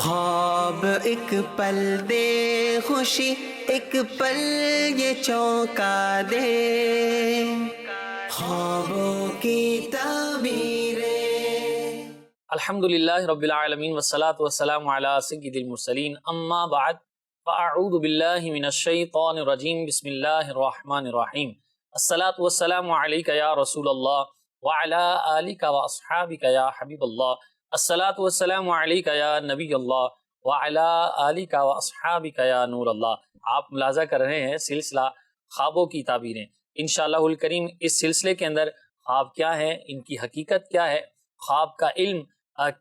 خواب ایک پل دے خوشی، ایک پل یہ چونکا دے، خوابوں کی تعبیریں۔ الحمدللہ رب العالمین والصلاة والسلام علی سید المرسلین، اما بعد فاعوذ باللہ من الشیطان الرجیم، بسم اللہ الرحمن الرحیم۔ الصلاة والسلام علیک یا رسول اللہ وعلی آلک واصحابک یا حبیب اللہ، الصلاة والسلام علیک یا نبی اللہ وعلی آلک واصحابک یا نور اللہ۔ آپ ملاحظہ کر رہے ہیں سلسلہ خوابوں کی تعبیریں۔ انشاءاللہ الکریم اس سلسلے کے اندر خواب کیا ہیں، ان کی حقیقت کیا ہے، خواب کا علم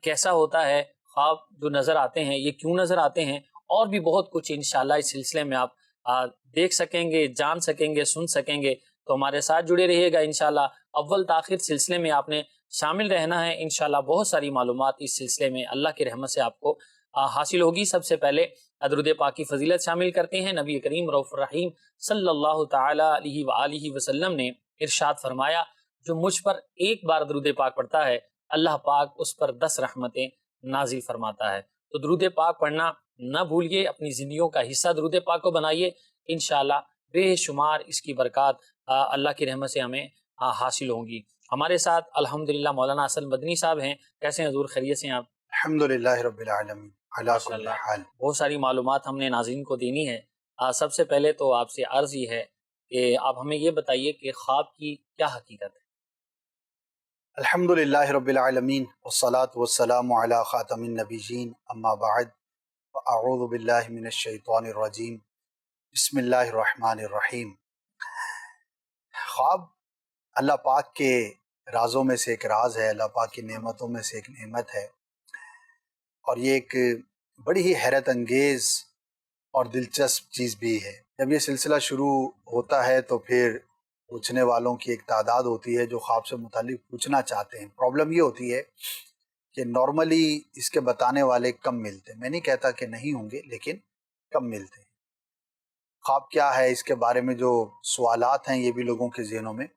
کیسا ہوتا ہے، خواب جو نظر آتے ہیں یہ کیوں نظر آتے ہیں، اور بھی بہت کچھ انشاءاللہ اس سلسلے میں آپ دیکھ سکیں گے، جان سکیں گے، سن سکیں گے۔ تو ہمارے ساتھ جڑے رہیے گا انشاءاللہ، اول تاخیر سلسلے میں آپ نے شامل رہنا ہے۔ انشاءاللہ بہت ساری معلومات اس سلسلے میں اللہ کی رحمت سے آپ کو حاصل ہوگی۔ سب سے پہلے درود پاک کی فضیلت شامل کرتے ہیں۔ نبی کریم رؤوف الرحیم صلی اللہ تعالی علیہ وآلہ وسلم نے ارشاد فرمایا، جو مجھ پر ایک بار درود پاک پڑھتا ہے اللہ پاک اس پر 10 رحمتیں نازل فرماتا ہے۔ تو درود پاک پڑھنا نہ بھولیے، اپنی زندگیوں کا حصہ درود پاک کو بنائیے، انشاءاللہ بے شمار اس کی برکات اللہ کی رحمت سے ہمیں حاصل ہوں گی۔ ہمارے ساتھ الحمدللہ مولانا حسن مدنی صاحب ہیں۔ کیسے ہیں حضور، خیریت سے ہیں آپ؟ الحمدللہ رب العالمین علی کل حال۔ بہت ساری معلومات ہم نے ناظرین کو دینی ہے۔ سب سے پہلے تو آپ سے عرض یہ ہے کہ آپ ہمیں یہ بتائیے کہ خواب کی کیا حقیقت ہے؟ الحمدللہ رب العالمین والصلاة والسلام علی خاتم النبیین، اما بعد فاعوذ باللہ من الشیطان الرجیم، بسم اللہ الرحمن الرحیم۔ خواب اللہ پاک کے رازوں میں سے ایک راز ہے، اللہ پاک کی نعمتوں میں سے ایک نعمت ہے، اور یہ ایک بڑی ہی حیرت انگیز اور دلچسپ چیز بھی ہے۔ جب یہ سلسلہ شروع ہوتا ہے تو پھر پوچھنے والوں کی ایک تعداد ہوتی ہے جو خواب سے متعلق پوچھنا چاہتے ہیں۔ پرابلم یہ ہوتی ہے کہ نارملی اس کے بتانے والے کم ملتے ہیں۔ میں نہیں کہتا کہ نہیں ہوں گے، لیکن کم ملتے ہیں۔ خواب کیا ہے، اس کے بارے میں جو سوالات ہیں یہ بھی لوگوں کے ذہنوں میں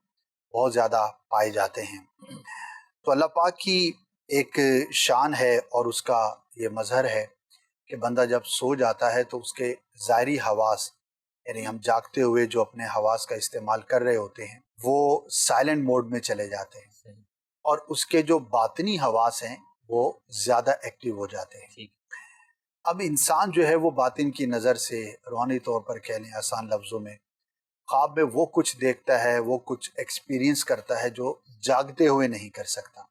بہت زیادہ پائے جاتے ہیں۔ تو اللہ پاک کی ایک شان ہے اور اس کا یہ مظہر ہے کہ بندہ جب سو جاتا ہے تو اس کے ظاہری حواس، یعنی ہم جاگتے ہوئے جو اپنے حواس کا استعمال کر رہے ہوتے ہیں، وہ سائلنٹ موڈ میں چلے جاتے ہیں، اور اس کے جو باطنی حواس ہیں وہ زیادہ ایکٹیو ہو جاتے ہیں۔ اب انسان جو ہے وہ باطن کی نظر سے، روحانی طور پر کہہ لیں آسان لفظوں میں، خواب میں وہ کچھ دیکھتا ہے، وہ کچھ ایکسپیرینس کرتا ہے جو جاگتے ہوئے نہیں کر سکتا۔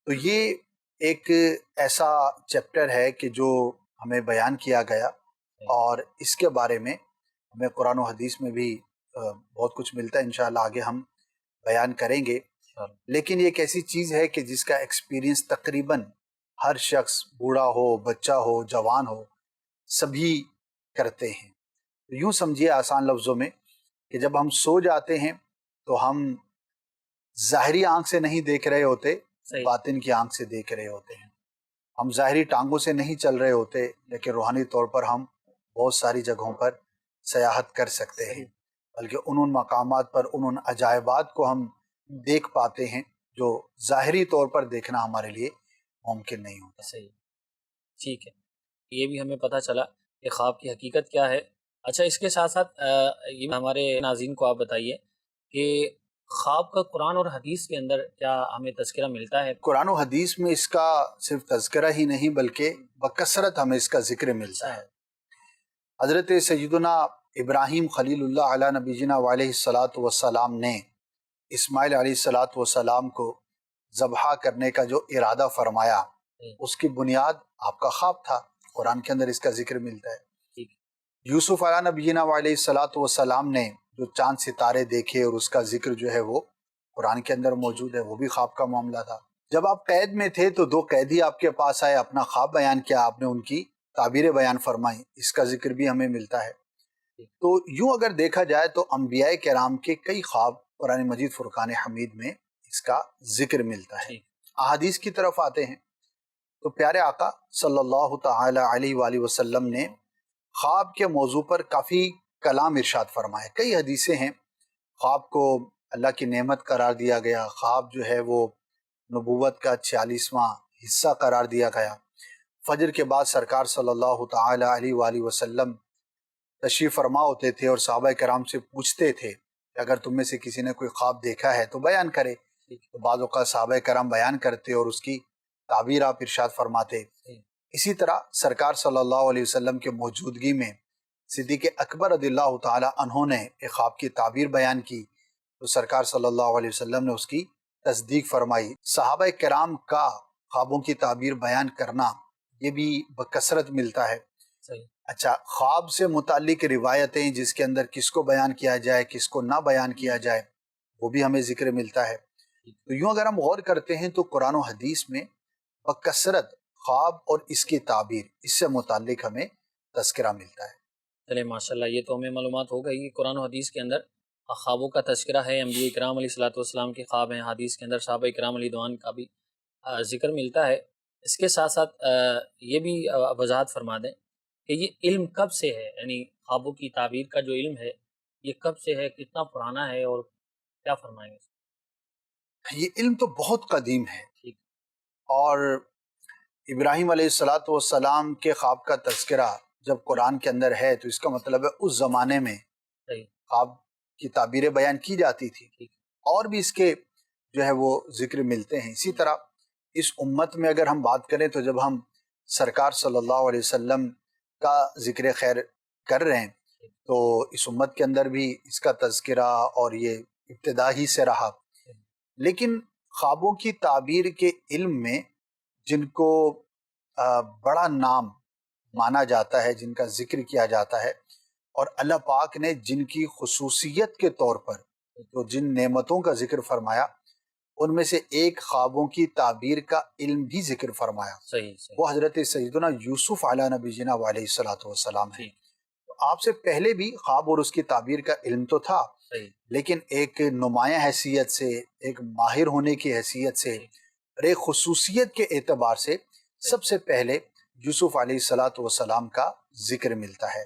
تو یہ ایک ایسا چیپٹر ہے کہ جو ہمیں بیان کیا گیا، اور اس کے بارے میں ہمیں قرآن و حدیث میں بھی بہت کچھ ملتا ہے، انشاءاللہ آگے ہم بیان کریں گے۔ لیکن یہ ایک ایسی چیز ہے کہ جس کا ایکسپیرینس تقریباً ہر شخص، بوڑھا ہو، بچہ ہو، جوان ہو، سبھی کرتے ہیں۔ یوں سمجھیے آسان لفظوں میں کہ جب ہم سو جاتے ہیں تو ہم ظاہری آنکھ سے نہیں دیکھ رہے ہوتے، باطن کی آنکھ سے دیکھ رہے ہوتے ہیں۔ ہم ظاہری ٹانگوں سے نہیں چل رہے ہوتے، لیکن روحانی طور پر ہم بہت ساری جگہوں پر سیاحت کر سکتے ہیں، بلکہ ان مقامات پر ان عجائبات کو ہم دیکھ پاتے ہیں جو ظاہری طور پر دیکھنا ہمارے لیے ممکن نہیں ہوتا۔ صحیح، ٹھیک ہے، یہ بھی ہمیں پتہ چلا کہ خواب کی حقیقت کیا ہے۔ اچھا، اس کے ساتھ ساتھ یہ ہمارے ناظرین کو آپ بتائیے کہ خواب کا قرآن اور حدیث کے اندر کیا ہمیں تذکرہ ملتا ہے؟ قرآن و حدیث میں اس کا صرف تذکرہ ہی نہیں بلکہ بکثرت ہمیں اس کا ذکر ملتا ہے۔ حضرت سیدنا ابراہیم خلیل اللہ علیہ نبی جنا علیہ الصلاۃ والسلام نے اسماعیل علیہ الصلاۃ والسلام کو ذبح کرنے کا جو ارادہ فرمایا، اس کی بنیاد آپ کا خواب تھا۔ قرآن کے اندر اس کا ذکر ملتا ہے۔ یوسف علیہ نبی جنا علیہ الصلاۃ والسلام نے جو چاند ستارے دیکھے، اور اس کا ذکر جو ہے وہ قرآن کے اندر موجود ہے، وہ بھی خواب کا معاملہ تھا۔ جب آپ قید میں تھے تو 2 قیدی آپ کے پاس آئے، اپنا خواب بیان کیا، آپ نے ان کی تعبیریں بیان فرمائی، اس کا ذکر بھی ہمیں ملتا ہے۔ تو یوں اگر دیکھا جائے تو انبیاء کرام کے کئی خواب قرآن مجید فرقان حمید میں اس کا ذکر ملتا ہے۔ احادیث کی طرف آتے ہیں تو پیارے آقا صلی اللہ تعالی علیہ وآلہ وسلم نے خواب کے موضوع پر کافی کلام ارشاد فرمائے۔ کئی حدیثیں ہیں، خواب کو اللہ کی نعمت قرار دیا گیا، خواب جو ہے وہ نبوت کا 46واں حصہ قرار دیا گیا۔ فجر کے بعد سرکار صلی اللہ تعالی علیہ وآلہ وسلم تشریف فرما ہوتے تھے اور صحابہ کرام سے پوچھتے تھے کہ اگر تم میں سے کسی نے کوئی خواب دیکھا ہے تو بیان کرے. تو بعض اوقات صحابہ کرام بیان کرتے اور اس کی تعبیر آپ ارشاد فرماتے. اسی طرح سرکار صلی اللہ علیہ وسلم کے موجودگی میں صدیق اکبر رضی اللہ تعالی عنہ نے ایک خواب کی تعبیر بیان کی تو سرکار صلی اللہ علیہ وسلم نے اس کی تصدیق فرمائی. صحابہ کرام کا خوابوں کی تعبیر بیان کرنا یہ بھی بکثرت ملتا ہے. اچھا، خواب سے متعلق روایتیں جس کے اندر کس کو بیان کیا جائے کس کو نہ بیان کیا جائے وہ بھی ہمیں ذکر ملتا ہے. تو یوں اگر ہم غور کرتے ہیں تو قرآن و حدیث میں بکثرت خواب اور اس کی تعبیر اس سے متعلق ہمیں تذکرہ ملتا ہے. چلے ماشاءاللہ، یہ تو ہمیں معلومات ہو گئی کہ قرآن و حدیث کے اندر خوابوں کا تذکرہ ہے. انبیاء کرام علیہ الصلوۃ والسلام کے خواب ہیں. حدیث کے اندر صحابہ کرام علیہ رضوان کا بھی ذکر ملتا ہے. اس کے ساتھ ساتھ یہ بھی وضاحت فرما دیں کہ یہ علم کب سے ہے، یعنی خوابوں کی تعبیر کا جو علم ہے یہ کب سے ہے، کتنا پرانا ہے، اور کیا فرمائیں گے؟ یہ علم تو بہت قدیم ہے اور ابراہیم علیہ الصلوۃ والسلام کے خواب کا تذکرہ جب قرآن کے اندر ہے تو اس کا مطلب ہے اس زمانے میں خواب کی تعبیریں بیان کی جاتی تھی اور بھی اس کے جو ہے وہ ذکر ملتے ہیں. اسی طرح اس امت میں اگر ہم بات کریں تو جب ہم سرکار صلی اللہ علیہ وسلم کا ذکر خیر کر رہے ہیں تو اس امت کے اندر بھی اس کا تذکرہ اور یہ ابتدا ہی سے رہا. لیکن خوابوں کی تعبیر کے علم میں جن کو بڑا نام مانا جاتا ہے، جن کا ذکر کیا جاتا ہے اور اللہ پاک نے جن کی خصوصیت کے طور پر تو جن نعمتوں کا ذکر فرمایا ان میں سے ایک خوابوں کی تعبیر کا علم بھی ذکر فرمایا. صحیح. وہ حضرت سیدنا یوسف علیہ نبی جنا علیہ الصلوۃ والسلام ہے. آپ سے پہلے بھی خواب اور اس کی تعبیر کا علم تو تھا لیکن ایک نمایاں حیثیت سے، ایک ماہر ہونے کی حیثیت سے اور ایک خصوصیت کے اعتبار سے سب سے پہلے یوسف علیہ الصلوۃ والسلام کا ذکر ملتا ہے.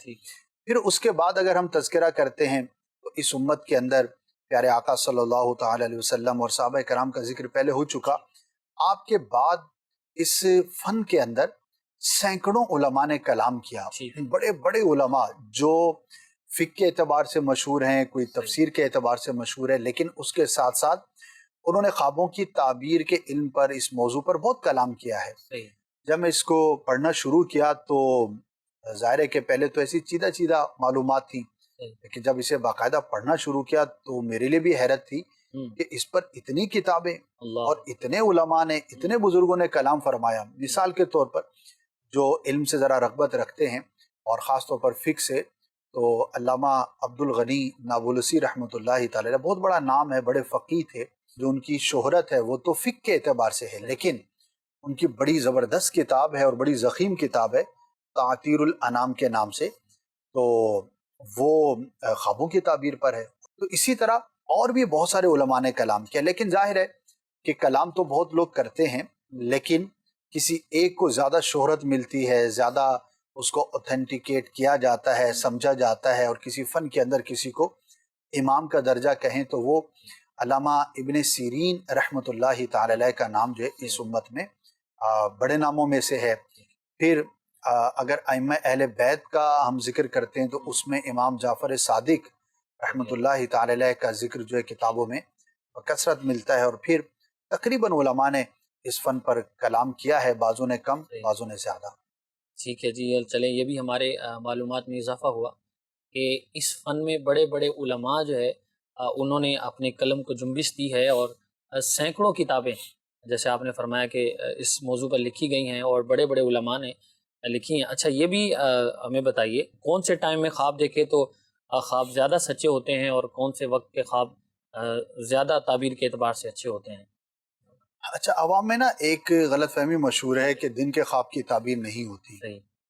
پھر اس کے بعد اگر ہم تذکرہ کرتے ہیں تو اس امت کے اندر پیارے آقا صلی اللہ تعالی علیہ وسلم اور صحابہ کرام کا ذکر پہلے ہو چکا. آپ کے بعد اس فن کے اندر سینکڑوں علماء نے کلام کیا. بڑے بڑے علماء جو فقہ کے اعتبار سے مشہور ہیں، کوئی تفسیر کے اعتبار سے مشہور ہے، لیکن اس کے ساتھ ساتھ انہوں نے خوابوں کی تعبیر کے علم پر، اس موضوع پر بہت کلام کیا ہے. جب میں اس کو پڑھنا شروع کیا تو ظاہر ہے کہ پہلے تو ایسی چیدہ معلومات تھیں لیکن جب اسے باقاعدہ پڑھنا شروع کیا تو میرے لیے بھی حیرت تھی کہ اس پر اتنی کتابیں اور اتنے علماء نے، اتنے بزرگوں نے کلام فرمایا. مثال کے طور پر جو علم سے ذرا رغبت رکھتے ہیں اور خاص طور پر فقہ سے تو علامہ عبد الغنی نابلسی رحمۃ اللہ تعالی بہت بڑا نام ہے، بڑے فقیہ تھے. جو ان کی شہرت ہے وہ تو فقہ کے اعتبار سے ہے لیکن ان کی بڑی زبردست کتاب ہے اور بڑی ضخیم کتاب ہے تعطیر الانام کے نام سے، تو وہ خوابوں کی تعبیر پر ہے. تو اسی طرح اور بھی بہت سارے علماء نے کلام کیا لیکن ظاہر ہے کہ کلام تو بہت لوگ کرتے ہیں لیکن کسی ایک کو زیادہ شہرت ملتی ہے، زیادہ اس کو اوتھینٹیکیٹ کیا جاتا ہے، سمجھا جاتا ہے اور کسی فن کے اندر کسی کو امام کا درجہ کہیں تو وہ علامہ ابن سیرین رحمۃ اللہ تعالی علیہ کا نام جو ہے اس امت میں بڑے ناموں میں سے ہے. پھر اگر ائمہ اہل بیت کا ہم ذکر کرتے ہیں تو اس میں امام جعفر صادق رحمۃ اللہ تعالی علیہ کا ذکر جو ہے کتابوں میں کثرت ملتا ہے. اور پھر تقریباً علماء نے اس فن پر کلام کیا ہے، بعضوں نے کم بعضوں نے زیادہ. ٹھیک ہے جی، چلیں یہ بھی ہمارے معلومات میں اضافہ ہوا کہ اس فن میں بڑے بڑے علماء جو ہے انہوں نے اپنے قلم کو جنبش دی ہے اور سینکڑوں کتابیں جیسے آپ نے فرمایا کہ اس موضوع پر لکھی گئی ہیں اور بڑے بڑے علماء نے لکھی ہیں. اچھا یہ بھی ہمیں بتائیے کون سے ٹائم میں خواب دیکھے تو خواب زیادہ سچے ہوتے ہیں اور کون سے وقت کے خواب زیادہ تعبیر کے اعتبار سے اچھے ہوتے ہیں؟ اچھا، عوام میں نا ایک غلط فہمی مشہور ہے کہ دن کے خواب کی تعبیر نہیں ہوتی.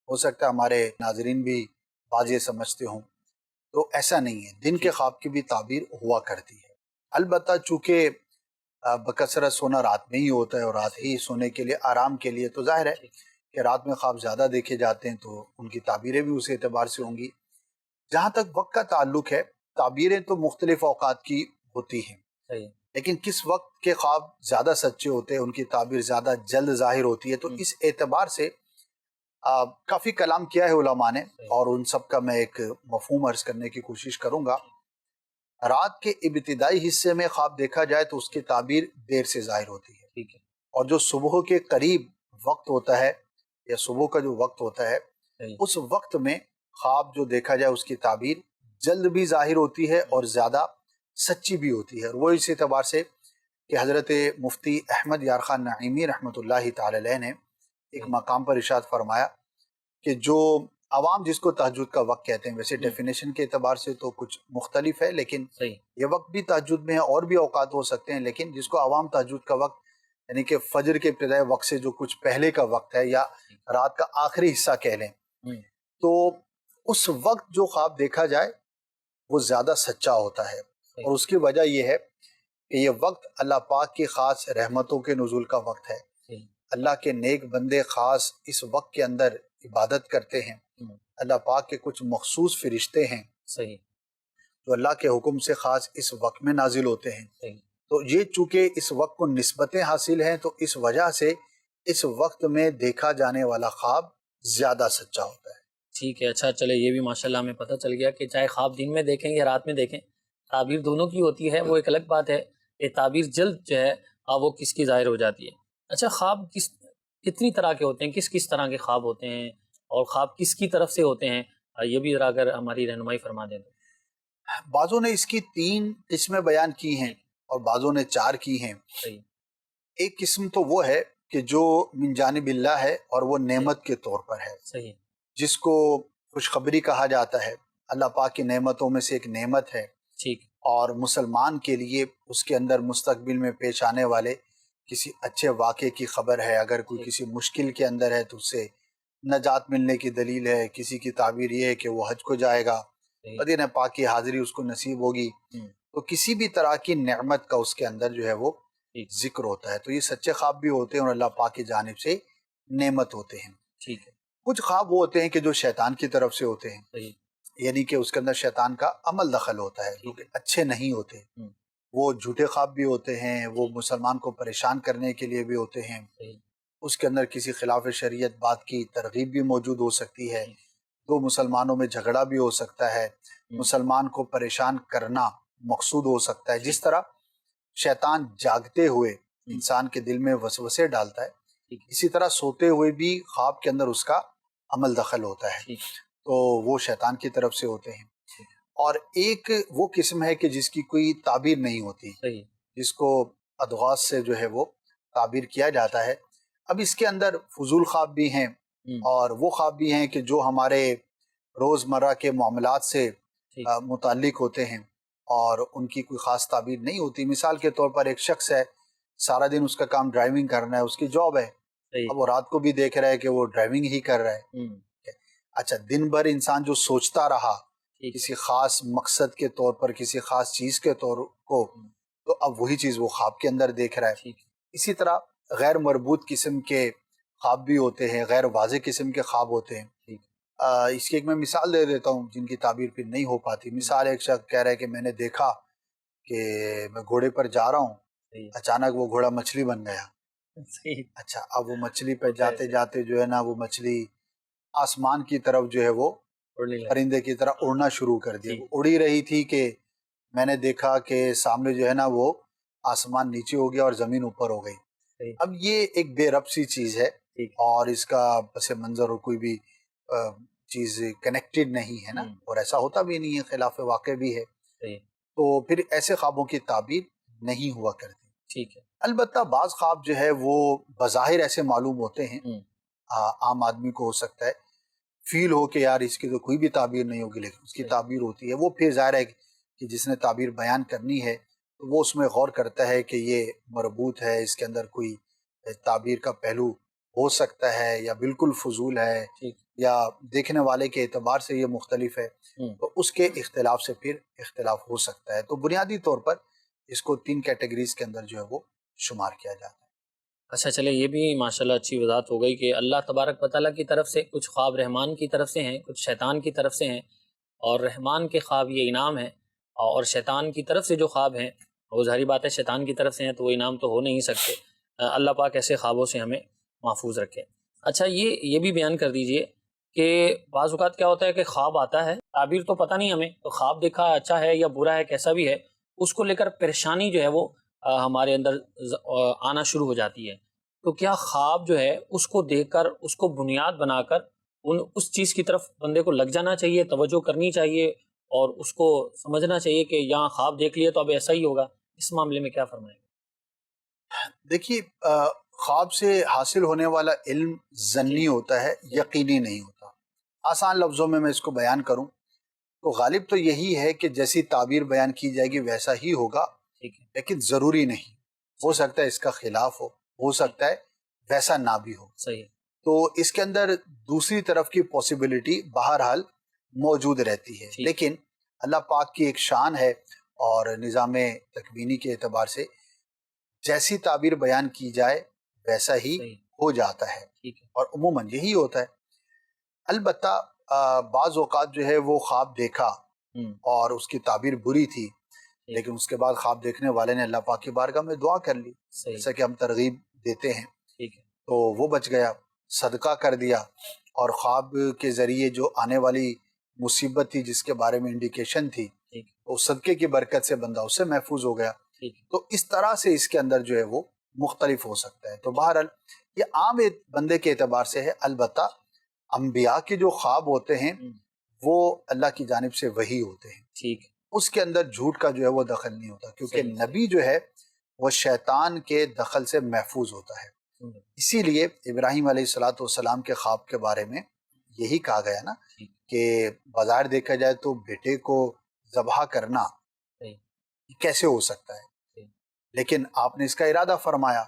ہو سکتا ہے ہمارے ناظرین بھی بعض یہ سمجھتے ہوں، تو ایسا نہیں ہے. دن کے خواب کی بھی تعبیر ہوا کرتی ہے، البتہ چونکہ بکثرت سونا رات میں ہی ہوتا ہے اور رات ہی سونے کے لیے، آرام کے لیے، تو ظاہر ہے کہ رات میں خواب زیادہ دیکھے جاتے ہیں تو ان کی تعبیریں بھی اس اعتبار سے ہوں گی. جہاں تک وقت کا تعلق ہے تعبیریں تو مختلف اوقات کی ہوتی ہیں لیکن کس وقت کے خواب زیادہ سچے ہوتے ہیں، ان کی تعبیر زیادہ جلد ظاہر ہوتی ہے. تو اس اعتبار سے کافی کلام کیا ہے علماء نے اور ان سب کا میں ایک مفہوم عرض کرنے کی کوشش کروں گا۔ رات کے ابتدائی حصے میں خواب دیکھا جائے تو اس کی تعبیر دیر سے ظاہر ہوتی ہے، ٹھیک ہے، اور جو صبح کے قریب وقت ہوتا ہے یا صبح کا جو وقت ہوتا ہے صحیح، اس وقت میں خواب جو دیکھا جائے اس کی تعبیر جلد بھی ظاہر ہوتی ہے اور زیادہ سچی بھی ہوتی ہے۔ اور وہ اس اعتبار سے کہ حضرت مفتی احمد یار خان نعیمی رحمۃ اللہ تعالی علیہ نے ایک مقام پر ارشاد فرمایا کہ جو عوام جس کو تہجد کا وقت کہتے ہیں، ویسے ڈیفینیشن کے اعتبار سے تو کچھ مختلف ہے، لیکن صحیح، یہ وقت بھی تہجد میں ہے اور بھی اوقات ہو سکتے ہیں، لیکن جس کو عوام تہجد کا وقت یعنی کہ فجر کے ابتدائی وقت سے جو کچھ پہلے کا وقت ہے یا رات کا آخری حصہ کہہ لیں، تو اس وقت جو خواب دیکھا جائے وہ زیادہ سچا ہوتا ہے، اور اس کی وجہ یہ ہے کہ یہ وقت اللہ پاک کی خاص رحمتوں کے نزول کا وقت ہے۔ اللہ کے نیک بندے خاص اس وقت کے اندر عبادت کرتے ہیں۔ اللہ پاک کے کچھ مخصوص فرشتے ہیں صحیح، جو اللہ کے حکم سے خاص اس وقت میں نازل ہوتے ہیں۔ صحیح، تو یہ چونکہ اس وقت کو نسبتیں حاصل ہیں تو اس وجہ سے اس وقت میں دیکھا جانے والا خواب زیادہ سچا ہوتا ہے۔ ٹھیک ہے، اچھا چلے یہ بھی ماشاءاللہ ہمیں پتہ چل گیا کہ چاہے خواب دن میں دیکھیں یا رات میں دیکھیں، تعبیر دونوں کی ہوتی ہے۔ وہ ایک الگ بات ہے کہ تعبیر جلد جو ہے وہ کس کی ظاہر ہو جاتی ہے۔ اچھا، خواب کتنی طرح کے ہوتے ہیں، کس کس طرح کے خواب ہوتے ہیں اور خواب کس کی طرف سے ہوتے ہیں، یہ بھی ذرا اگر ہماری رہنمائی فرما دیں تو۔ بعضوں نے اس کی 3 قسمیں بیان کی ہیں اور بعضوں نے 4 کی ہیں۔ صحیح، ایک قسم تو وہ ہے کہ جو من جانب اللہ ہے اور وہ نعمت کے طور پر ہے، صحیح، جس کو خوشخبری کہا جاتا ہے، اللہ پاک کی نعمتوں میں سے ایک نعمت ہے، ٹھیک، اور مسلمان کے لیے اس کے اندر مستقبل میں پیش آنے والے کسی اچھے واقعے کی خبر ہے۔ اگر کوئی کسی مشکل کے اندر ہے تو اس سے نجات ملنے کی دلیل ہے۔ کسی کی تعبیر یہ ہے کہ وہ حج کو جائے گا، مدینہ پاک کی حاضری اس کو نصیب ہوگی، تو کسی بھی طرح کی نعمت کا اس کے اندر جو ہے وہ ذکر ہوتا ہے۔ تو یہ سچے خواب بھی ہوتے ہیں اور اللہ پاک کی جانب سے نعمت ہوتے ہیں۔ ٹھیک ہے، کچھ خواب وہ ہوتے ہیں کہ جو شیطان کی طرف سے ہوتے ہیں، صحیح، یعنی کہ اس کے اندر شیطان کا عمل دخل ہوتا ہے، جو کہ اچھے نہیں ہوتے۔ وہ جھوٹے خواب بھی ہوتے ہیں، وہ مسلمان کو پریشان کرنے کے لیے بھی ہوتے ہیں، اس کے اندر کسی خلاف شریعت بات کی ترغیب بھی موجود ہو سکتی ہے، دو مسلمانوں میں جھگڑا بھی ہو سکتا ہے، مسلمان کو پریشان کرنا مقصود ہو سکتا ہے۔ جس طرح شیطان جاگتے ہوئے انسان کے دل میں وسوسے ڈالتا ہے، اسی طرح سوتے ہوئے بھی خواب کے اندر اس کا عمل دخل ہوتا ہے، تو وہ شیطان کی طرف سے ہوتے ہیں۔ اور ایک وہ قسم ہے کہ جس کی کوئی تعبیر نہیں ہوتی، جس کو ادغاث سے جو ہے وہ تعبیر کیا جاتا ہے۔ اب اس کے اندر فضول خواب بھی ہیں اور وہ خواب بھی ہیں کہ جو ہمارے روزمرہ کے معاملات سے متعلق ہوتے ہیں اور ان کی کوئی خاص تعبیر نہیں ہوتی۔ مثال کے طور پر ایک شخص ہے، سارا دن اس کا کام ڈرائیونگ کرنا ہے، اس کی جاب ہے، اب وہ رات کو بھی دیکھ رہا ہے کہ وہ ڈرائیونگ ہی کر رہا ہے۔ اچھا، دن بھر انسان جو سوچتا رہا کسی خاص مقصد کے طور پر، کسی خاص چیز کے طور کو، تو اب وہی چیز وہ خواب کے اندر دیکھ رہا ہے۔ اسی طرح غیر مربوط قسم کے خواب بھی ہوتے ہیں، غیر واضح قسم کے خواب ہوتے ہیں۔ اس کی ایک میں مثال دے دیتا ہوں جن کی تعبیر پھر نہیں ہو پاتی۔ مثال، ایک شخص کہہ رہا ہے کہ میں نے دیکھا کہ میں گھوڑے پر جا رہا ہوں، اچانک وہ گھوڑا مچھلی بن گیا۔ اچھا، اب وہ مچھلی پہ جاتے جاتے جو ہے نا وہ مچھلی آسمان کی طرف جو ہے وہ پرندے کی طرح اڑنا شروع کر دیا۔ اڑ ہی رہی تھی کہ میں نے دیکھا کہ سامنے جو ہے نا وہ آسمان نیچے ہو گیا اور زمین اوپر ہو گئی۔ اب یہ ایک بے ربط سی چیز ہے اور اس کا پس منظر اور کوئی بھی چیز کنیکٹڈ نہیں ہے نا، اور ایسا ہوتا بھی نہیں ہے، خلاف واقع بھی ہے، تو پھر ایسے خوابوں کی تعبیر نہیں ہوا کرتی۔ ٹھیک ہے، البتہ بعض خواب جو ہے وہ بظاہر ایسے معلوم ہوتے ہیں، عام آدمی کو ہو سکتا ہے فیل ہو کہ یار اس کی تو کوئی بھی تعبیر نہیں ہوگی، لیکن اس کی تعبیر ہوتی ہے۔ وہ پھر ظاہر ہے کہ جس نے تعبیر بیان کرنی ہے تو وہ اس میں غور کرتا ہے کہ یہ مربوط ہے، اس کے اندر کوئی تعبیر کا پہلو ہو سکتا ہے یا بالکل فضول ہے یا دیکھنے والے کے اعتبار سے یہ مختلف ہے، تو اس کے اختلاف سے پھر اختلاف ہو سکتا ہے۔ تو بنیادی طور پر اس کو 3 کیٹیگریز کے اندر جو ہے وہ شمار کیا جاتا ہے۔ اچھا، چلے یہ بھی ماشاءاللہ اچھی وضاحت ہو گئی کہ اللہ تبارک و تعالیٰ کی طرف سے کچھ خواب رحمان کی طرف سے ہیں، کچھ شیطان کی طرف سے ہیں، اور رحمان کے خواب یہ انعام ہے، اور شیطان کی طرف سے جو خواب ہیں وہ ظاہری بات ہے شیطان کی طرف سے ہیں تو وہ انعام تو ہو نہیں سکتے۔ اللہ پاک ایسے خوابوں سے ہمیں محفوظ رکھے۔ اچھا یہ بھی بیان کر دیجئے کہ بعض اوقات کیا ہوتا ہے کہ خواب آتا ہے، تعبیر تو پتہ نہیں ہمیں، تو خواب دیکھا اچھا ہے یا برا ہے کیسا بھی ہے، اس کو لے کر پریشانی جو ہے وہ ہمارے اندر آنا شروع ہو جاتی ہے. تو کیا خواب جو ہے اس کو دیکھ کر اس کو بنیاد بنا کر اس چیز کی طرف بندے کو لگ جانا چاہیے، توجہ کرنی چاہیے اور اس کو سمجھنا چاہیے کہ یہاں خواب دیکھ لیے تو اب ایسا ہی ہوگا؟ اس معاملے میں کیا فرمائیں گے؟ دیکھیے خواب سے حاصل ہونے والا علم ظنی ہوتا ہے، یقینی نہیں ہوتا. آسان لفظوں میں اس کو بیان کروں تو غالب تو یہی ہے کہ جیسی تعبیر بیان کی جائے گی ویسا ہی ہوگا، ٹھیک ہے، لیکن ضروری نہیں. ہو سکتا ہے اس کا خلاف ہو سکتا ہے ویسا نہ بھی ہو. صحیح ہے، تو اس کے اندر دوسری طرف کی پاسبلٹی بہرحال موجود رہتی ہے. ٹھیک. لیکن اللہ پاک کی ایک شان ہے اور نظام تکوینی کے اعتبار سے جیسی تعبیر بیان کی جائے ویسا ہی صحیح. ہو جاتا ہے، ٹھیک ہے، اور عموماً یہی ہوتا ہے. البتہ بعض اوقات جو ہے وہ خواب دیکھا اور اس کی تعبیر بری تھی، لیکن اس کے بعد خواب دیکھنے والے نے اللہ پاک کی بارگاہ میں دعا کر لی، صحیح، جیسا کہ ہم ترغیب دیتے ہیں، ٹھیک ہے، تو وہ بچ گیا، صدقہ کر دیا، اور خواب کے ذریعے جو آنے والی مصیبت تھی جس کے بارے میں انڈیکیشن تھی، ٹھیک ہے، تو صدقے کی برکت سے بندہ اس سے محفوظ ہو گیا. ٹھیک ہے، تو اس طرح سے اس کے اندر جو ہے وہ مختلف ہو سکتا ہے. تو بہرحال یہ عام بندے کے اعتبار سے ہے. البتہ انبیاء کے جو خواب ہوتے ہیں وہ اللہ کی جانب سے وحی ہوتے ہیں، ٹھیک، اس کے اندر جھوٹ کا جو ہے وہ دخل نہیں ہوتا، کیونکہ صحیح، نبی جو ہے وہ شیطان کے دخل سے محفوظ ہوتا ہے. اسی لیے ابراہیم علیہ الصلوۃ والسلام کے خواب کے بارے میں یہی کہا گیا نا ٹھیک، کہ بظاہر دیکھا جائے تو بیٹے کو ذبح کرنا صحیح، کیسے ہو سکتا ہے، صحیح، لیکن آپ نے اس کا ارادہ فرمایا،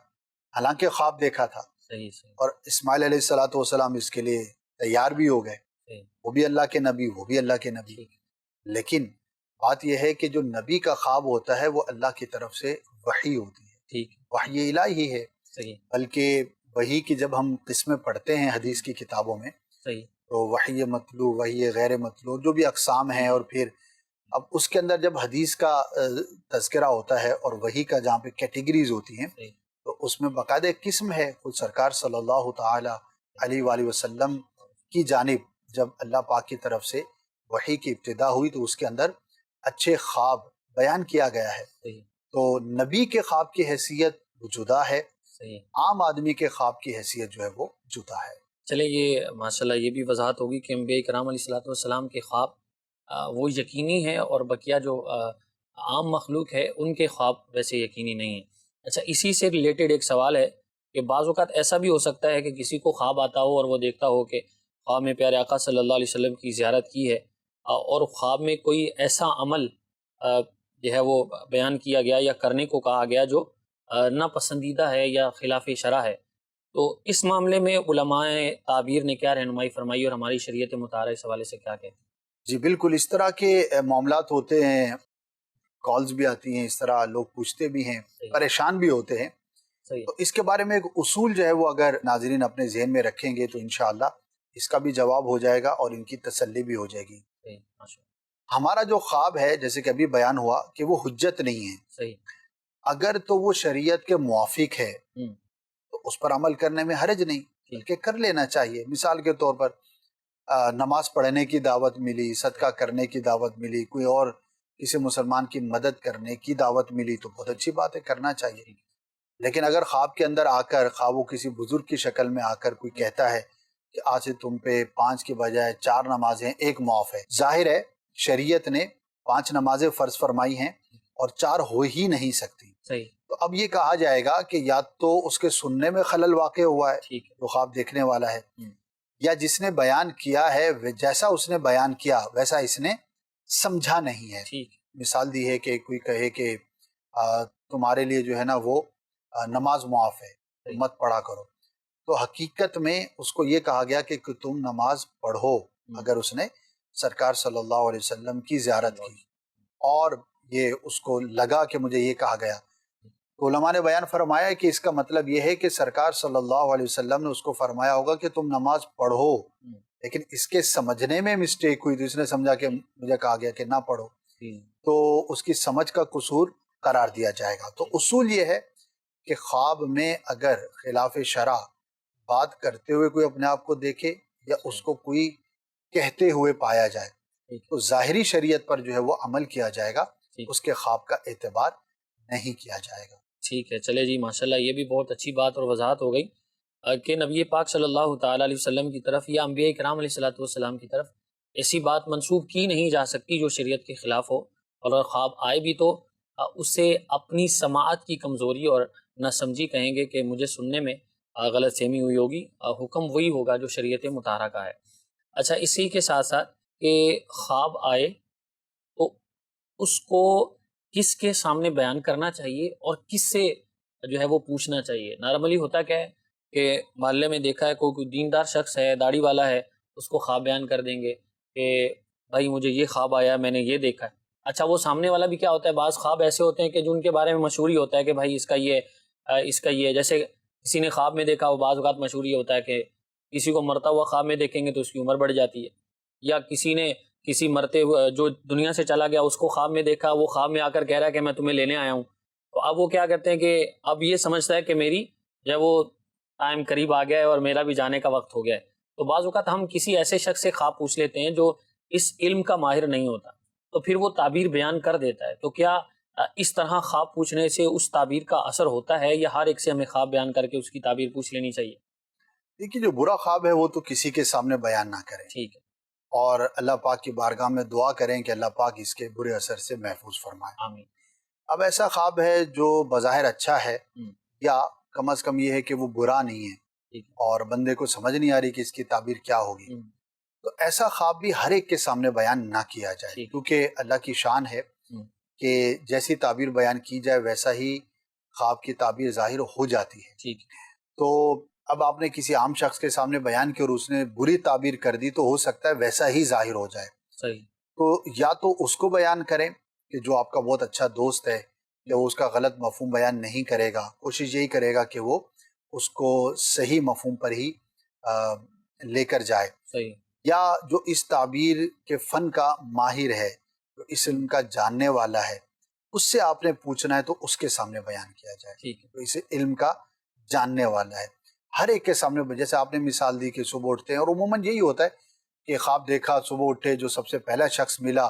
حالانکہ خواب دیکھا تھا، صحیح، صحیح، اور اسماعیل علیہ الصلوۃ والسلام اس کے لیے تیار بھی ہو گئے. صحیح، وہ بھی اللہ کے نبی، وہ بھی اللہ کے نبی. ٹھیک، لیکن بات یہ ہے کہ جو نبی کا خواب ہوتا ہے وہ اللہ کی طرف سے وحی ہوتی ہے، ٹھیک، وحی الہی ہے. صحیح، بلکہ وحی کی جب ہم قسمیں پڑھتے ہیں حدیث کی کتابوں میں صحیح، تو وحی مطلوع، وحی غیر مطلوع، جو بھی اقسام ہیں، اور پھر اب اس کے اندر جب حدیث کا تذکرہ ہوتا ہے اور وحی کا جہاں پہ کیٹیگریز ہوتی ہیں صحیح، تو اس میں باقاعدہ ایک قسم ہے. خود سرکار صلی اللہ تعالی علیہ وآلہ وسلم کی جانب جب اللہ پاک کی طرف سے وحی کی ابتدا ہوئی تو اس کے اندر اچھے خواب بیان کیا گیا ہے. صحیح، تو نبی کے خواب کی حیثیت وہ جدا ہے، صحیح. عام آدمی کے خواب کی حیثیت جو ہے وہ جدا ہے. چلے یہ ماشاءاللہ یہ بھی وضاحت ہوگی کہ انبیاء کرام علیہ الصلوۃ والسلام کے خواب وہ یقینی ہے اور بقیہ جو عام مخلوق ہے ان کے خواب ویسے یقینی نہیں ہیں. اچھا اسی سے ریلیٹڈ ایک سوال ہے کہ بعض اوقات ایسا بھی ہو سکتا ہے کہ کسی کو خواب آتا ہو اور وہ دیکھتا ہو کہ خواب میں پیارے آقا صلی اللہ علیہ وسلم کی زیارت کی ہے اور خواب میں کوئی ایسا عمل جو ہے وہ بیان کیا گیا یا کرنے کو کہا گیا جو ناپسندیدہ ہے یا خلاف شرع ہے. تو اس معاملے میں علماء تعبیر نے کیا رہنمائی فرمائی اور ہماری شریعت مطالعہ اس حوالے سے کیا کہتے ہیں؟ جی بالکل، اس طرح کے معاملات ہوتے ہیں، کالز بھی آتی ہیں، اس طرح لوگ پوچھتے بھی ہیں، صحیح، پریشان بھی ہوتے ہیں. صحیح، تو اس کے بارے میں ایک اصول جو ہے وہ اگر ناظرین اپنے ذہن میں رکھیں گے تو انشاءاللہ اس کا بھی جواب ہو جائے گا اور ان کی تسلی بھی ہو جائے گی. صحیح، ماشاء ہمارا جو خواب ہے جیسے کہ ابھی بیان ہوا کہ وہ حجت نہیں ہے، صحیح، اگر تو وہ شریعت کے موافق ہے ہوں، تو اس پر عمل کرنے میں حرج نہیں، بلکہ کر لینا چاہیے. مثال کے طور پر نماز پڑھنے کی دعوت ملی، صدقہ کرنے کی دعوت ملی، کوئی اور کسی مسلمان کی مدد کرنے کی دعوت ملی تو بہت اچھی بات ہے، کرنا چاہیے. لیکن اگر خواب کے اندر آ کر، خواب وہ کسی بزرگ کی شکل میں آ کر کوئی کہتا ہے کہ آج سے تم پہ 5 کی بجائے 4 نمازیں 1 معاف ہے، ظاہر ہے شریعت نے 5 نمازیں فرض فرمائی ہیں اور 4 ہو ہی نہیں سکتی. صحیح، تو اب یہ کہا جائے گا کہ یا تو اس کے سننے میں خلل واقع ہوا ہے ٹھیک ہے، جو خواب دیکھنے والا ہے، یا جس نے بیان کیا ہے جیسا اس نے بیان کیا ویسا اس نے سمجھا نہیں ہے. ٹھیک، مثال دی ہے کہ کوئی کہے کہ تمہارے لیے جو ہے نا وہ نماز معاف ہے، مت پڑھا کرو، تو حقیقت میں اس کو یہ کہا گیا کہ تم نماز پڑھو اگر اس نے سرکار صلی اللہ علیہ وسلم کی زیارت کی اور یہ اس کو لگا کہ مجھے یہ کہا گیا. تو علماء نے بیان فرمایا ہے کہ اس کا مطلب یہ ہے کہ سرکار صلی اللہ علیہ وسلم نے اس کو فرمایا ہوگا کہ تم نماز پڑھو، لیکن اس کے سمجھنے میں مسٹیک ہوئی تو اس نے سمجھا کہ مجھے کہا گیا کہ نہ پڑھو، تو اس کی سمجھ کا قصور قرار دیا جائے گا. تو اصول یہ ہے کہ خواب میں اگر خلاف شرع بات کرتے ہوئے کوئی اپنے آپ کو دیکھے یا اس کو کوئی کہتے ہوئے پایا جائے تو ظاہری شریعت پر جو ہے وہ عمل کیا جائے گا، اس کے خواب کا اعتبار نہیں کیا جائے گا۔ ٹھیک ہے، چلے جی، ماشاءاللہ یہ بھی بہت اچھی بات اور وضاحت ہو گئی کہ نبی پاک صلی اللہ تعالیٰ علیہ وسلم کی طرف یا انبیاء کرام علیہ الصلوۃ والسلام کی طرف ایسی بات منسوب کی نہیں جا سکتی جو شریعت کے خلاف ہو، اور اگر خواب آئے بھی تو اسے اپنی سماعت کی کمزوری اور نہ سمجھی کہیں گے کہ مجھے سننے میں غلط فہمی ہوئی ہوگی، حکم وہی ہوگا جو شریعت مطہرہ کا ہے۔ اچھا، اسی کے ساتھ ساتھ کہ خواب آئے تو اس کو کس کے سامنے بیان کرنا چاہیے اور کس سے جو ہے وہ پوچھنا چاہیے؟ نارملی ہوتا کیا ہے کہ محلے میں دیکھا ہے کوئی دیندار شخص ہے، داڑھی والا ہے، اس کو خواب بیان کر دیں گے کہ بھائی مجھے یہ خواب آیا، میں نے یہ دیکھا ہے۔ اچھا، وہ سامنے والا بھی کیا ہوتا ہے، بعض خواب ایسے ہوتے ہیں کہ جو ان کے بارے میں مشہور ہی ہوتا ہے کہ بھائی اس کا یہ جیسے کسی نے خواب میں دیکھا، وہ بعض اوقات مشہور ہی ہوتا ہے کہ کسی کو مرتا ہوا خواب میں دیکھیں گے تو اس کی عمر بڑھ جاتی ہے، یا کسی نے کسی مرتے ہوئے جو دنیا سے چلا گیا اس کو خواب میں دیکھا، وہ خواب میں آ کر کہہ رہا ہے کہ میں تمہیں لینے آیا ہوں، تو اب وہ کیا کرتے ہیں کہ اب یہ سمجھتا ہے کہ میری جو ہے وہ ٹائم قریب آ گیا ہے اور میرا بھی جانے کا وقت ہو گیا ہے۔ تو بعض اوقات ہم کسی ایسے شخص سے خواب پوچھ لیتے ہیں جو اس علم کا ماہر نہیں ہوتا، تو پھر وہ تعبیر بیان کر دیتا ہے۔ تو کیا اس طرح خواب پوچھنے سے اس تعبیر کا اثر ہوتا ہے یا ہر ایک سے ہمیں خواب بیان کر کے اس کی تعبیر پوچھ لینی چاہیے؟ دیکھیے، جو برا خواب ہے وہ تو کسی کے سامنے بیان نہ کریں، ٹھیک ہے، اور اللہ پاک کی بارگاہ میں دعا کریں کہ اللہ پاک اس کے برے اثر سے محفوظ فرمائے۔ آمین۔ اب ایسا خواب ہے جو بظاہر اچھا ہے یا کم از کم یہ ہے کہ وہ برا نہیں ہے ٹھیک ہے، اور بندے کو سمجھ نہیں آ رہی کہ اس کی تعبیر کیا ہوگی، تو ایسا خواب بھی ہر ایک کے سامنے بیان نہ کیا جائے، ٹھیک۔ کیونکہ اللہ کی شان ہے کہ جیسی تعبیر بیان کی جائے ویسا ہی خواب کی تعبیر ظاہر ہو جاتی ہے۔ ٹھیک، تو اب آپ نے کسی عام شخص کے سامنے بیان کی اور اس نے بری تعبیر کر دی تو ہو سکتا ہے ویسا ہی ظاہر ہو جائے، صحیح، تو یا تو اس کو بیان کریں کہ جو آپ کا بہت اچھا دوست ہے، یا وہ اس کا غلط مفہوم بیان نہیں کرے گا، کوشش یہی کرے گا کہ وہ اس کو صحیح مفہوم پر ہی لے کر جائے، صحیح، یا جو اس تعبیر کے فن کا ماہر ہے، جو اس علم کا جاننے والا ہے، اس سے آپ نے پوچھنا ہے تو اس کے سامنے بیان کیا جائے، ٹھیک ہے، تو اس علم کا جاننے والا ہے۔ ہر ایک کے سامنے، جیسے آپ نے مثال دی کہ صبح اٹھتے ہیں، اور عموماً یہی ہوتا ہے کہ خواب دیکھا، صبح اٹھے، جو سب سے پہلا شخص ملا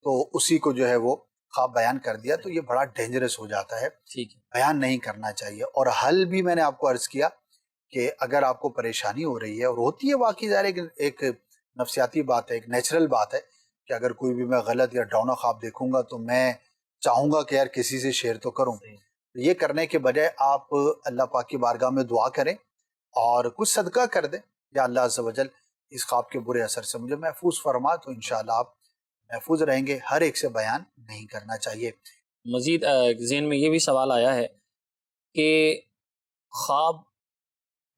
تو اسی کو جو ہے وہ خواب بیان کر دیا، تو یہ بڑا ڈینجرس ہو جاتا ہے، ٹھیک ہے، بیان نہیں کرنا چاہیے۔ اور حل بھی میں نے آپ کو عرض کیا کہ اگر آپ کو پریشانی ہو رہی ہے، اور ہوتی ہے واقعی، ظاہر ایک نفسیاتی بات ہے، ایک نیچرل بات ہے کہ اگر کوئی بھی میں غلط یا ڈراؤنا خواب دیکھوں گا تو میں چاہوں گا کہ یار کسی سے شیئر تو کروں، یہ کرنے کے بجائے آپ اللہ پاک کی بارگاہ میں دعا کریں اور کچھ صدقہ کر دیں، یا اللہ عز و جل اس خواب کے برے اثر سے مجھے محفوظ فرما، تو انشاءاللہ آپ محفوظ رہیں گے۔ ہر ایک سے بیان نہیں کرنا چاہیے۔ مزید ذہن میں یہ بھی سوال آیا ہے کہ خواب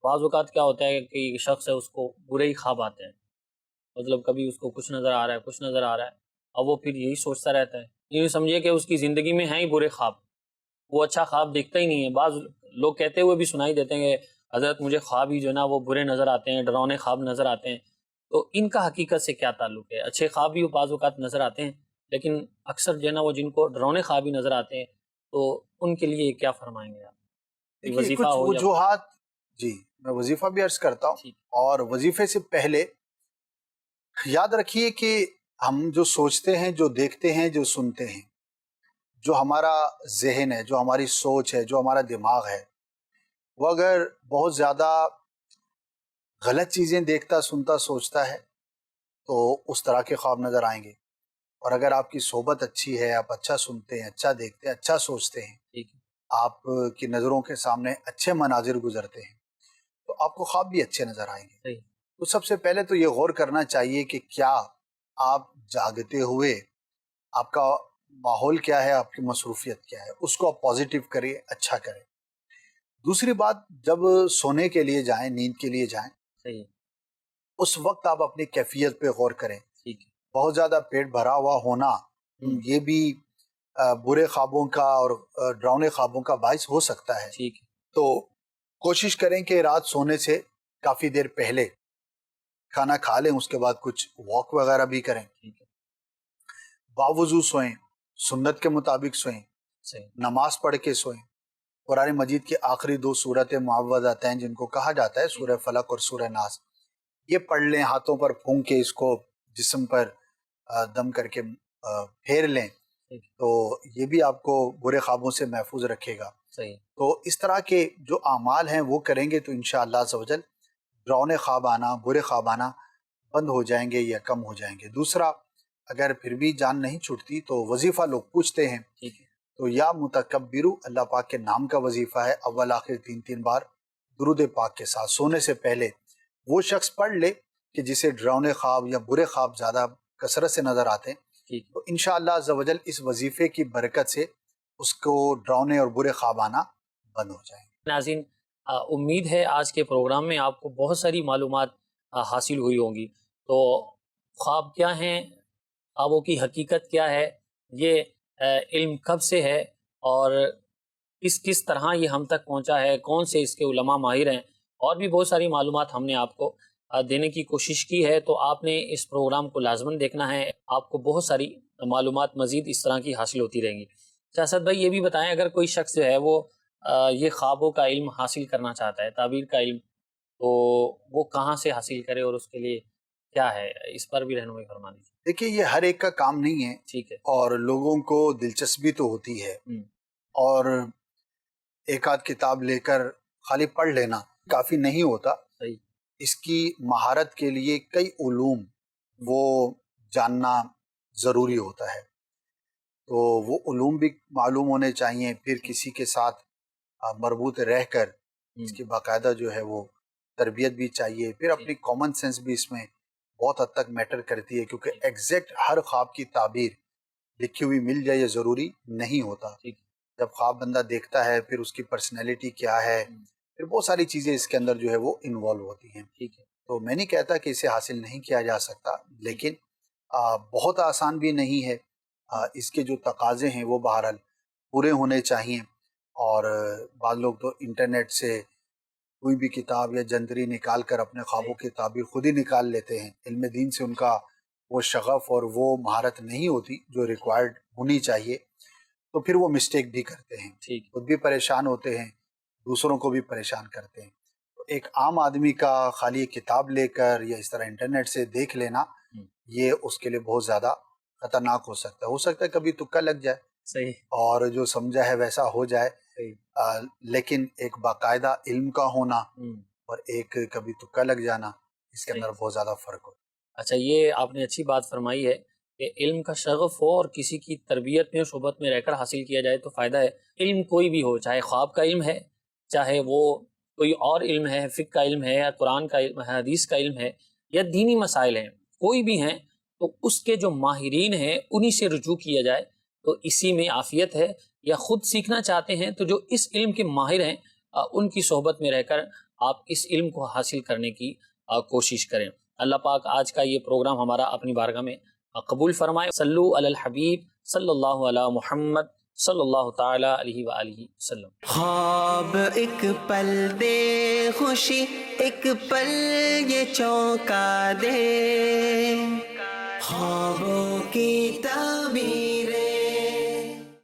بعض اوقات کیا ہوتا ہے کہ ایک شخص ہے اس کو برے ہی خواب آتے ہیں، مطلب کبھی اس کو کچھ نظر آ رہا ہے، کچھ نظر آ رہا ہے، اور وہ پھر یہی سوچتا رہتا ہے، یہ سمجھے کہ اس کی زندگی میں ہیں ہی برے خواب، وہ اچھا خواب دیکھتا ہی نہیں ہے۔ بعض لوگ کہتے ہوئے بھی سنائی دیتے ہیں کہ حضرت مجھے خواب ہی جو ہے نا وہ برے نظر آتے ہیں، ڈراؤنے خواب نظر آتے ہیں، تو ان کا حقیقت سے کیا تعلق ہے؟ اچھے خواب بھی بعض اوقات نظر آتے ہیں، لیکن اکثر جو ہے نا وہ جن کو ڈراؤنے خواب ہی نظر آتے ہیں تو ان کے لیے کیا فرمائیں گے آپ؟ دیکھیے، وظیفہ کچھ ہو یا وجوہات، جی میں وظیفہ بھی عرض کرتا ہوں، ٹھیک، اور وظیفے سے پہلے یاد رکھیے کہ ہم جو سوچتے ہیں، جو دیکھتے ہیں، جو سنتے ہیں، جو ہمارا ذہن ہے، جو ہماری سوچ ہے، جو ہمارا دماغ ہے، وہ اگر بہت زیادہ غلط چیزیں دیکھتا، سنتا، سوچتا ہے تو اس طرح کے خواب نظر آئیں گے، اور اگر آپ کی صحبت اچھی ہے، آپ اچھا سنتے ہیں، اچھا دیکھتے ہیں، اچھا سوچتے ہیں، ٹھیک ہے، آپ کی نظروں کے سامنے اچھے مناظر گزرتے ہیں، تو آپ کو خواب بھی اچھے نظر آئیں گے۔ صحیح، تو سب سے پہلے تو یہ غور کرنا چاہیے کہ کیا آپ جاگتے ہوئے، آپ کا ماحول کیا ہے، آپ کی مصروفیت کیا ہے، اس کو آپ پازیٹیو کریں، اچھا کریں۔ دوسری بات، جب سونے کے لیے جائیں، نیند کے لیے جائیں، صحیح، اس وقت آپ اپنی کیفیت پہ غور کریں۔ ٹھیک ہے، بہت زیادہ پیٹ بھرا ہوا ہونا یہ بھی برے خوابوں کا اور ڈراؤنے خوابوں کا باعث ہو سکتا ہے، ٹھیک ہے، تو کوشش کریں کہ رات سونے سے کافی دیر پہلے کھانا کھا لیں، اس کے بعد کچھ واک وغیرہ بھی کریں، ٹھیک ہے، باوضو سوئیں، سنت کے مطابق سوئیں، صحیح، نماز پڑھ کے سوئیں، قرآن مجید کی آخری 2 صورت معوذتین جن کو کہا جاتا ہے سورہ فلق اور سورہ ناس، یہ پڑھ لیں، ہاتھوں پر پھونک کے اس کو جسم پر دم کر کے پھیر لیں، تو یہ بھی آپ کو برے خوابوں سے محفوظ رکھے گا۔ صحیح۔ تو اس طرح کے جو اعمال ہیں وہ کریں گے تو انشاءاللہ عز و جل ڈراؤنے خواب آنا، برے خواب آنا بند ہو جائیں گے یا کم ہو جائیں گے۔ دوسرا، اگر پھر بھی جان نہیں چھوٹتی تو وظیفہ لوگ پوچھتے ہیں، ٹھیک ہے، تو یا متکبرو اللہ پاک کے نام کا وظیفہ ہے، اول آخر 3 بار درود پاک کے ساتھ سونے سے پہلے وہ شخص پڑھ لے کہ جسے ڈراؤنے خواب یا برے خواب زیادہ کثرت سے نظر آتے ہیں، ٹھیک ہے۔ تو انشاءاللہ عز و جل اس وظیفے کی برکت سے اس کو ڈراؤنے اور برے خواب آنا بند ہو جائیں گے۔ ناظرین، امید ہے آج کے پروگرام میں آپ کو بہت ساری معلومات حاصل ہوئی ہوں گی۔ تو خواب کیا ہیں، خوابوں کی حقیقت کیا ہے، یہ علم کب سے ہے اور کس طرح یہ ہم تک پہنچا ہے، کون سے اس کے علماء ماہر ہیں، اور بھی بہت ساری معلومات ہم نے آپ کو دینے کی کوشش کی ہے۔ تو آپ نے اس پروگرام کو لازماً دیکھنا ہے، آپ کو بہت ساری معلومات مزید اس طرح کی حاصل ہوتی رہیں گی۔ سیاست بھائی، یہ بھی بتائیں، اگر کوئی شخص جو ہے وہ یہ خوابوں کا علم حاصل کرنا چاہتا ہے، تعبیر کا علم، تو وہ کہاں سے حاصل کرے اور اس کے لیے کیا ہے، اس پر بھی رہنمائی فرما دیجیے۔ دیکھیے، یہ ہر ایک کا کام نہیں ہے، ٹھیک ہے۔ اور لوگوں کو دلچسپی تو ہوتی ہے، اور ایک آدھ کتاب لے کر خالی پڑھ لینا کافی نہیں ہوتا۔ صحیح۔ اس کی مہارت کے لیے کئی علوم وہ جاننا ضروری ہوتا ہے، تو وہ علوم بھی معلوم ہونے چاہیے، پھر کسی کے ساتھ مربوط رہ کر اس کی باقاعدہ جو ہے وہ تربیت بھی چاہیے، پھر اپنی کامن سینس بھی اس میں بہت حد تک میٹر کرتی ہے، کیونکہ ایگزیکٹ ہر خواب کی تعبیر لکھی ہوئی مل جائے یہ ضروری نہیں ہوتا۔ جب خواب بندہ دیکھتا ہے، پھر اس کی پرسنالٹی کیا ہے، پھر بہت ساری چیزیں اس کے اندر جو ہے وہ انوالو ہوتی ہیں۔ تو میں نہیں کہتا کہ اسے حاصل نہیں کیا جا سکتا، لیکن بہت آسان بھی نہیں ہے۔ اس کے جو تقاضے ہیں وہ بہرحال پورے ہونے چاہیے، اور بعض لوگ تو انٹرنیٹ سے کوئی بھی کتاب یا جنتری نکال کر اپنے خوابوں کی تعبیر خود ہی نکال لیتے ہیں۔ علم دین سے ان کا وہ شغف اور وہ مہارت نہیں ہوتی جو ریکوائرڈ ہونی چاہیے، تو پھر وہ مسٹیک بھی کرتے ہیں، خود بھی پریشان ہوتے ہیں، دوسروں کو بھی پریشان کرتے ہیں۔ تو ایک عام آدمی کا خالی کتاب لے کر یا اس طرح انٹرنیٹ سے دیکھ لینا، یہ اس کے لیے بہت زیادہ خطرناک ہو سکتا ہے کبھی تکا لگ جائے، صحیح، اور جو سمجھا ہے ویسا ہو جائے، لیکن ایک باقاعدہ علم کا ہونا اور ایک کبھی تکا لگ جانا، اس کے اندر بہت زیادہ فرق ہوتا ہے۔ اچھا، یہ آپ نے اچھی بات فرمائی ہے کہ علم کا شغف ہو اور کسی کی تربیت میں صحبت میں رہ کر حاصل کیا جائے تو فائدہ ہے۔ علم کوئی بھی ہو، چاہے خواب کا علم ہے، چاہے وہ کوئی اور علم ہے، فقہ کا علم ہے، یا قرآن کا علم ہے، حدیث کا علم ہے، یا دینی مسائل ہیں، کوئی بھی ہیں، تو اس کے جو ماہرین ہیں انہی سے رجوع کیا جائے تو اسی میں عافیت ہے۔ یا خود سیکھنا چاہتے ہیں تو جو اس علم کے ماہر ہیں ان کی صحبت میں رہ کر آپ اس علم کو حاصل کرنے کی کوشش کریں۔ اللہ پاک آج کا یہ پروگرام ہمارا اپنی بارگاہ میں قبول فرمائے۔ صلو علی الحبیب صلی اللہ علی محمد صلی اللہ تعالی علیہ وآلہ وسلم۔ خواب ایک پل دے خوشی، ایک پل یہ چونکا دے، خوابوں کی تعبیریں